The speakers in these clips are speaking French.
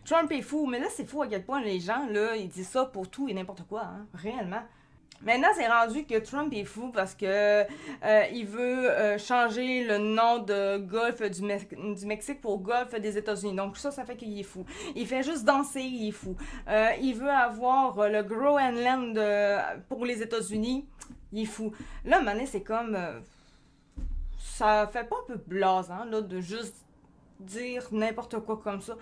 Trump est fou, mais là, c'est fou à quel point les gens, là, ils disent ça pour tout et n'importe quoi, hein, réellement. Maintenant, c'est rendu que Trump est fou parce que il veut changer le nom de Golfe du Mexique pour Golfe des États-Unis. Donc ça fait qu'il est fou. Il fait juste danser, il est fou. Il veut avoir le Groenland pour les États-Unis, il est fou. Là, maintenant, c'est comme ça fait pas un peu blasant là de juste dire n'importe quoi comme ça.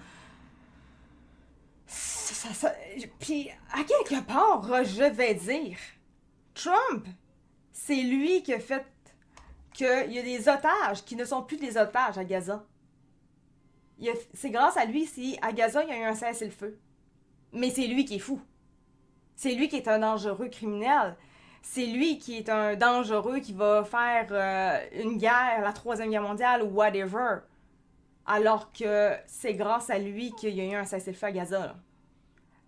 Puis à quelque part, je vais dire, Trump, c'est lui qui a fait qu'il y a des otages qui ne sont plus des otages à Gaza. C'est grâce à lui si à Gaza il y a eu un cessez-le-feu. Mais c'est lui qui est fou. C'est lui qui est un dangereux criminel. C'est lui qui est un dangereux qui va faire une guerre, la Troisième Guerre mondiale ou whatever. Alors que c'est grâce à lui qu'il y a eu un cessez-le-feu à Gaza. Là.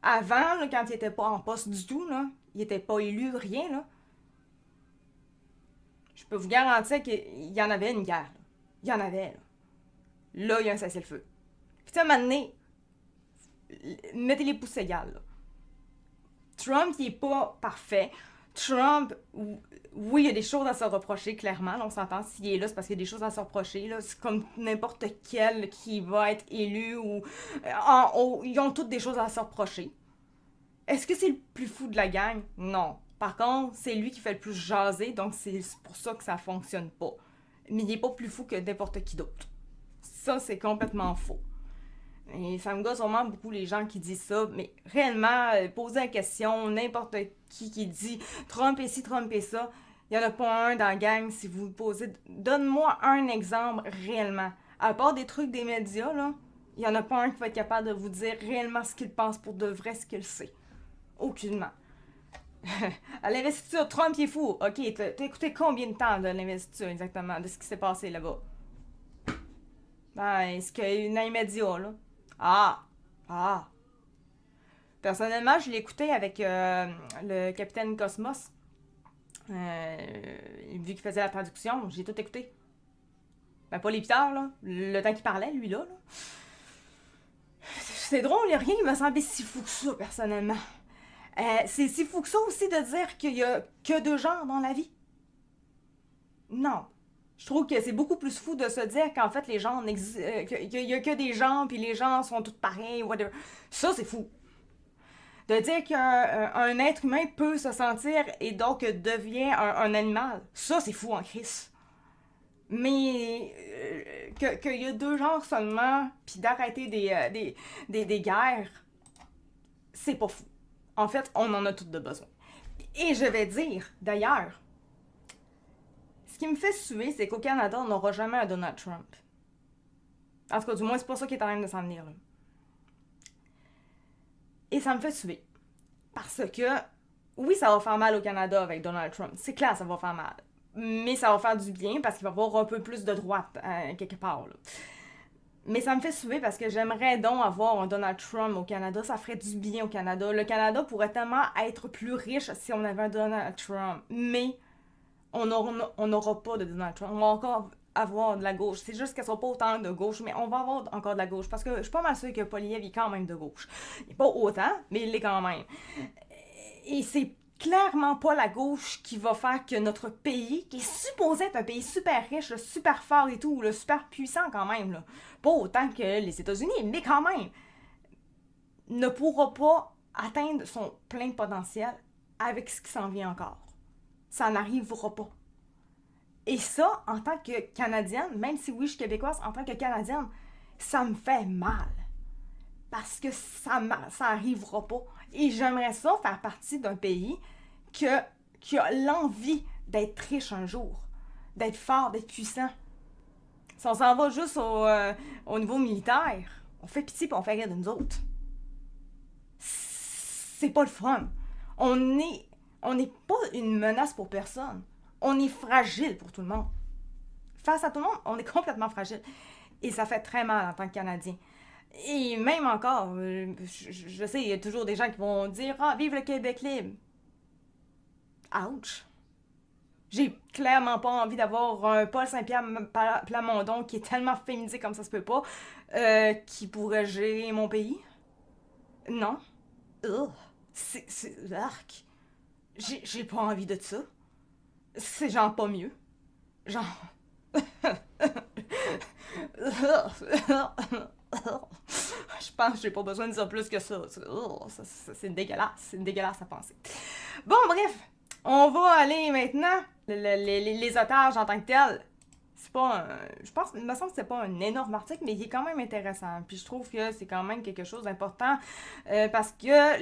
Avant, là, quand il était pas en poste du tout, là, il était pas élu, rien, là. Je peux vous garantir qu'il y en avait une guerre. Là. Il y en avait, là. Là, il y a un cessez-le-feu. Puis, tu sais, à un moment donné, mettez les pouces égales, là. Trump, il est pas parfait. Trump, oui, il y a des choses à se reprocher, clairement. Là, on s'entend, s'il est là, c'est parce qu'il y a des choses à se reprocher. Là. C'est comme n'importe quel qui va être élu ou en haut. Ils ont toutes des choses à se reprocher. Est-ce que c'est le plus fou de la gang? Non. Par contre, c'est lui qui fait le plus jaser, donc c'est pour ça que ça fonctionne pas. Mais il est pas plus fou que n'importe qui d'autre. Ça, c'est complètement faux. Et ça me gosse vraiment beaucoup les gens qui disent ça, mais réellement, poser la question, n'importe qui dit Trump et ci, Trump et ça, il n'y en a pas un dans la gang si vous posez. Donne-moi un exemple réellement. À part des trucs des médias, là, il n'y en a pas un qui va être capable de vous dire réellement ce qu'il pense pour de vrai, ce qu'il sait. Aucunement. À l'investiture, Trump il est fou. Ok, t'as écouté combien de temps de l'investiture exactement, de ce qui s'est passé là-bas? Ben, est-ce qu'il y a eu une immédiat, là? Ah! Ah! Personnellement, je l'ai écouté avec le capitaine Cosmos. Vu qu'il faisait la traduction, j'ai tout écouté. Ben, pas les piteurs, là. Le temps qu'il parlait, lui, là. C'est drôle, il n'y a rien qui me semblait si fou que ça, personnellement. C'est si fou que ça aussi de dire qu'il y a que deux genres dans la vie. Non. Je trouve que c'est beaucoup plus fou de se dire qu'en fait, les gens qu'il y a que des gens, puis les gens sont tous pareils, whatever. Ça, c'est fou. De dire qu'un être humain peut se sentir et donc devient un animal. Ça, c'est fou en crise. Mais qu'il y a deux genres seulement, puis d'arrêter des guerres, c'est pas fou. En fait, on en a toutes de besoin. Et je vais dire, d'ailleurs, ce qui me fait suer, c'est qu'au Canada, on n'aura jamais un Donald Trump. En tout cas, du moins, c'est pas ça qui est en train de s'en venir. Là. Et ça me fait suer. Parce que, oui, ça va faire mal au Canada avec Donald Trump. C'est clair, ça va faire mal. Mais ça va faire du bien parce qu'il va y avoir un peu plus de droite quelque part. Là. Mais ça me fait suer parce que j'aimerais donc avoir un Donald Trump au Canada. Ça ferait du bien au Canada. Le Canada pourrait tellement être plus riche si on avait un Donald Trump. Mais on n'aura pas de Donald Trump. On va encore avoir de la gauche. C'est juste qu'elle ne sera pas autant de gauche, mais on va avoir encore de la gauche. Parce que je suis pas mal sûre que Poilievre est quand même de gauche. Il n'est pas autant, mais il l'est quand même. Et c'est clairement pas la gauche qui va faire que notre pays, qui est supposé être un pays super riche, super fort et tout, super puissant quand même, là, pas autant que les États-Unis, mais quand même, ne pourra pas atteindre son plein potentiel avec ce qui s'en vient encore. Ça n'arrivera pas. Et ça, en tant que Canadienne, même si oui, je suis québécoise, en tant que Canadienne, ça me fait mal. Parce que ça arrivera pas. Et j'aimerais ça faire partie d'un pays qui a l'envie d'être riche un jour, d'être fort, d'être puissant. Si on s'en va juste au niveau militaire, on fait pitié et on fait rire de nous autres. C'est pas le fun. On n'est pas une menace pour personne. On est fragile pour tout le monde. Face à tout le monde, on est complètement fragile. Et ça fait très mal en tant que Canadien. Et même encore, je sais, il y a toujours des gens qui vont dire « Ah, vive le Québec libre! » Ouch! J'ai clairement pas envie d'avoir un Paul Saint-Pierre Plamondon qui est tellement féminisé comme ça se peut pas, qui pourrait gérer mon pays. Non. Ugh. Arc. J'ai pas envie de ça. C'est genre pas mieux. Genre. Je pense que j'ai pas besoin de dire plus que ça. C'est dégueulasse. C'est dégueulasse à penser. Bon, bref. On va aller maintenant. Les otages en tant que tels. C'est pas un. Je pense, il me semble que c'est pas un énorme article, mais il est quand même intéressant. Puis je trouve que c'est quand même quelque chose d'important parce que